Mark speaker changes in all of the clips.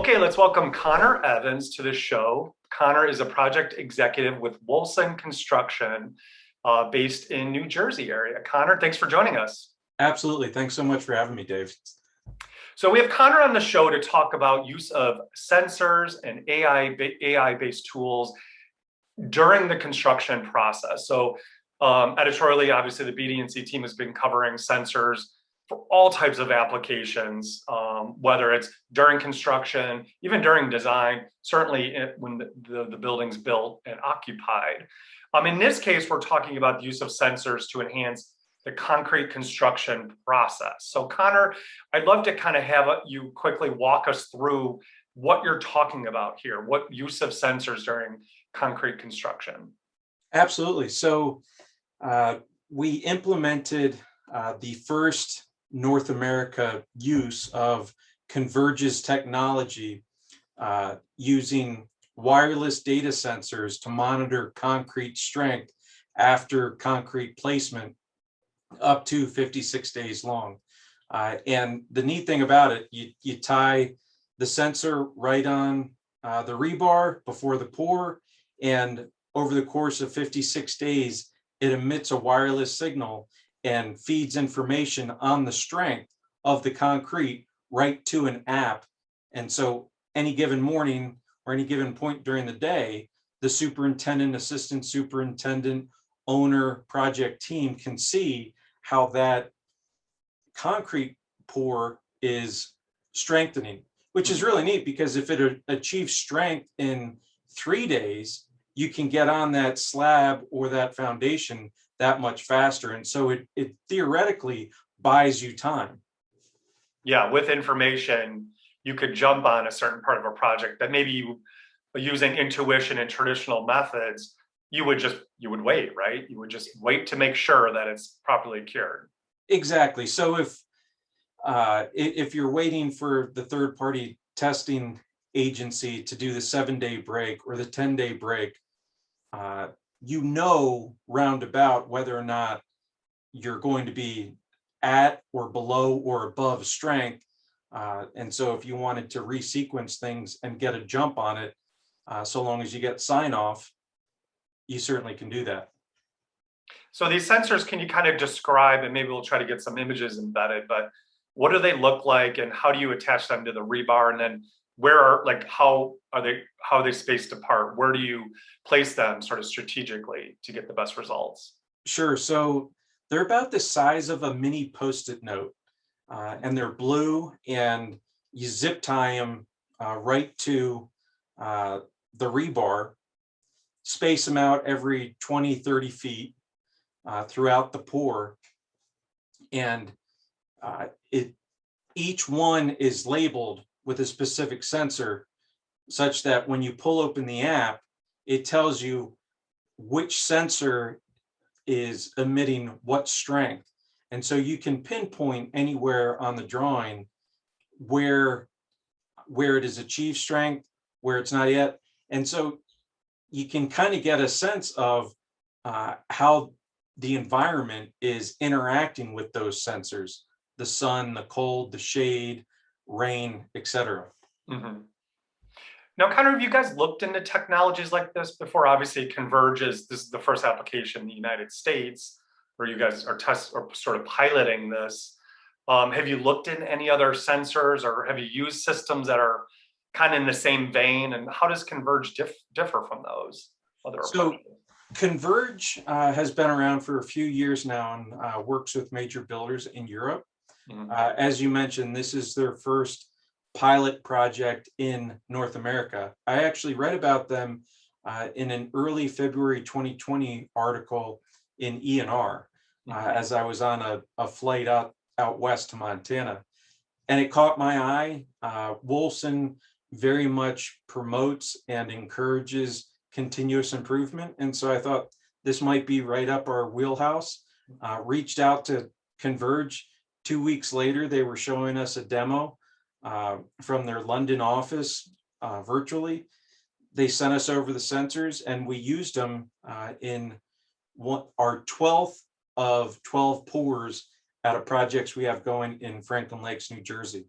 Speaker 1: Okay, let's welcome Conor Evans to the show. Conor is a project executive with Wohlsen Construction, based in New Jersey area. Conor, thanks for joining us.
Speaker 2: Absolutely. Thanks so much for having me, Dave.
Speaker 1: So we have Conor on the show to talk about use of sensors and AI-based tools during the construction process. So editorially, obviously the BD+C team has been covering sensors for all types of applications, whether it's during construction, even during design, certainly when the building's built and occupied. In this case, we're talking about the use of sensors to enhance the concrete construction process. So Conor, I'd love to kind of have you quickly walk us through what you're talking about here, what use of sensors during concrete construction.
Speaker 2: Absolutely. So we implemented the first North America use of Converge's technology using wireless data sensors to monitor concrete strength after concrete placement up to 56 days long. And the neat thing about it, you tie the sensor right on the rebar before the pour, and over the course of 56 days, it emits a wireless signal and feeds information on the strength of the concrete right to an app. And so any given morning or any given point during the day, the superintendent, assistant superintendent, owner, project team can see how that concrete pour is strengthening, which is really neat because if it achieves strength in 3 days, you can get on that slab or that foundation that much faster. And so it theoretically buys you time.
Speaker 1: Yeah, with information, you could jump on a certain part of a project that maybe you, using intuition and traditional methods, you would wait, right? You would just wait to make sure that it's properly cured.
Speaker 2: Exactly. So if you're waiting for the third-party testing agency to do the 7-day break or the 10-day break, you know roundabout whether or not you're going to be at or below or above strength. And so if you wanted to resequence things and get a jump on it, so long as you get sign off, you certainly can do that.
Speaker 1: So these sensors, can you kind of describe, and maybe we'll try to get some images embedded, but what do they look like and how do you attach them to the rebar? And then how are they spaced apart? Where do you place them sort of strategically to get the best results?
Speaker 2: Sure. So they're about the size of a mini Post-it note, and they're blue, and you zip tie them right to the rebar, space them out every 20, 30 feet throughout the pour. And each one is labeled with a specific sensor such that when you pull open the app, it tells you which sensor is emitting what strength. And so you can pinpoint anywhere on the drawing where it has achieved strength, where it's not yet. And so you can kind of get a sense of how the environment is interacting with those sensors: the sun, the cold, the shade, rain, etc.
Speaker 1: Mm-hmm. Now, Conor, have you guys looked into technologies like this before? Obviously, this is the first application in the United States where you guys are sort of piloting this. Have you looked in any other sensors, or have you used systems that are kind of in the same vein? And how does Converge differ from those other approaches?
Speaker 2: Converge has been around for a few years now and works with major builders in Europe. Mm-hmm. As you mentioned, this is their first pilot project in North America. I actually read about them in an early February 2020 article in E&R as I was on a flight out west to Montana. And it caught my eye. Wohlsen very much promotes and encourages continuous improvement. And so I thought this might be right up our wheelhouse. Reached out to Converge. 2 weeks later, they were showing us a demo from their London office virtually. They sent us over the sensors and we used them in our 12th of 12 pours out of projects we have going in Franklin Lakes, New Jersey.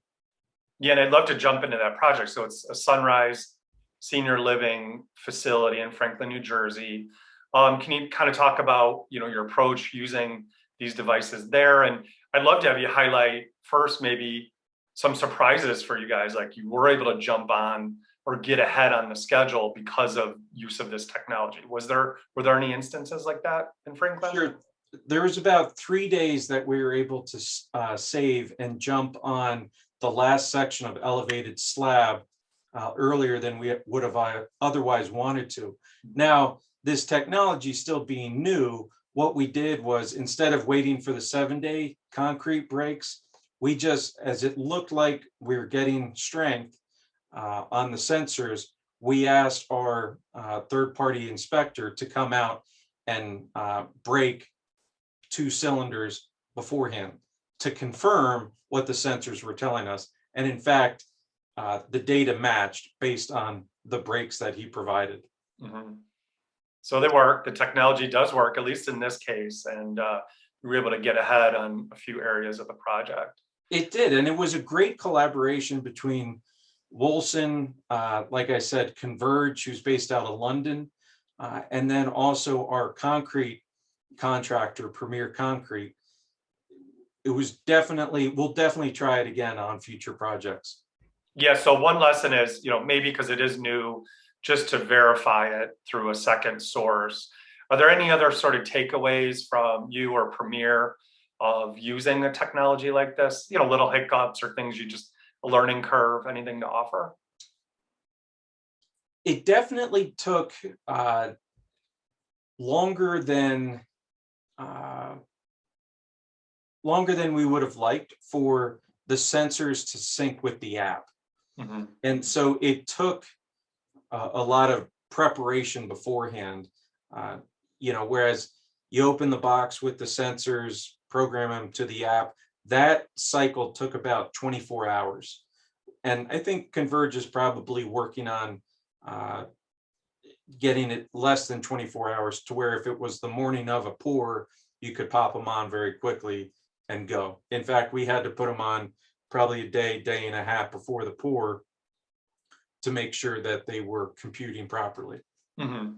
Speaker 1: Yeah, and I'd love to jump into that project. So it's a Sunrise senior living facility in Franklin, New Jersey. Can you kind of talk about, your approach using these devices there? And I'd love to have you highlight first, maybe some surprises for you guys, like you were able to jump on or get ahead on the schedule because of use of this technology. Were there any instances like that in Franklin?
Speaker 2: Sure. There was about 3 days that we were able to save and jump on the last section of elevated slab earlier than we would have otherwise wanted to. Now, this technology still being new, what we did was, instead of waiting for the 7-day concrete breaks, we just, as it looked like we were getting strength on the sensors, we asked our third-party inspector to come out and break 2 cylinders beforehand to confirm what the sensors were telling us. And in fact, the data matched based on the breaks that he provided.
Speaker 1: Mm-hmm. So they work, the technology does work, at least in this case, and we were able to get ahead on a few areas of the project.
Speaker 2: It did, and it was a great collaboration between Wohlsen, like I said, Converge, who's based out of London, and then also our concrete contractor, Premier Concrete. It was we'll definitely try it again on future projects.
Speaker 1: Yeah, so one lesson is, maybe because it is new, just to verify it through a second source. Are there any other sort of takeaways from you or Premier of using a technology like this? Little hiccups or things a learning curve, anything to offer?
Speaker 2: It definitely took longer than we would have liked for the sensors to sync with the app. Mm-hmm. And so it took a lot of preparation beforehand, whereas you open the box with the sensors, program them to the app, that cycle took about 24 hours. And I think Converge is probably working on getting it less than 24 hours to where if it was the morning of a pour, you could pop them on very quickly and go. In fact, we had to put them on probably a day and a half before the pour to make sure that they were computing properly.
Speaker 1: Mm-hmm.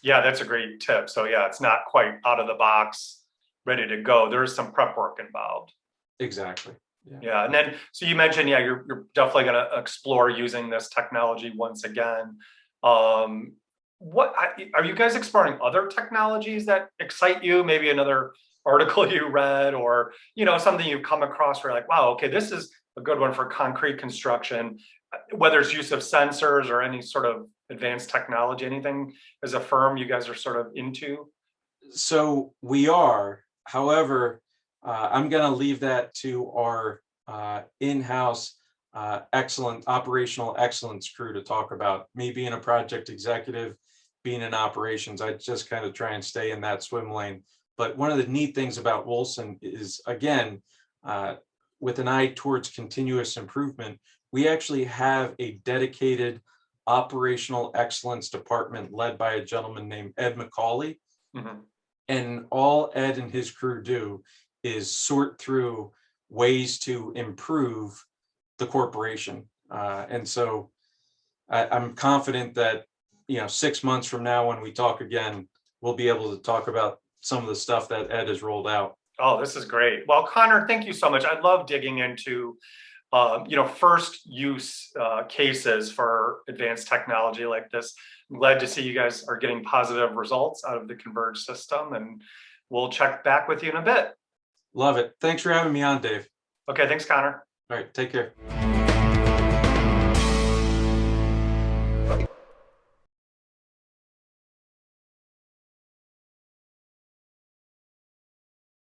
Speaker 1: Yeah, that's a great tip. So yeah, it's not quite out of the box, ready to go. There's some prep work involved.
Speaker 2: Exactly.
Speaker 1: Yeah. And then, so you mentioned, you're definitely going to explore using this technology once again. What are you guys exploring other technologies that excite you? Maybe another article you read, or something you've come across where you're like, wow, okay, this is a good one for concrete construction, whether it's use of sensors or any sort of advanced technology, anything as a firm you guys are sort of into?
Speaker 2: So we are, however, I'm going to leave that to our in-house operational excellence crew to talk about. Me being a project executive, being in operations, I just kind of try and stay in that swim lane. But one of the neat things about Wohlsen is, again, with an eye towards continuous improvement, we actually have a dedicated operational excellence department led by a gentleman named Ed McCauley. Mm-hmm. And all Ed and his crew do is sort through ways to improve the corporation. And so I'm confident that, 6 months from now, when we talk again, we'll be able to talk about some of the stuff that Ed has rolled out.
Speaker 1: Oh, this is great. Well, Conor, thank you so much. I love digging into, first use cases for advanced technology like this. I'm glad to see you guys are getting positive results out of the Converge system, and we'll check back with you in a bit.
Speaker 2: Love it. Thanks for having me on, Dave.
Speaker 1: Okay, thanks, Conor.
Speaker 2: All right, take care.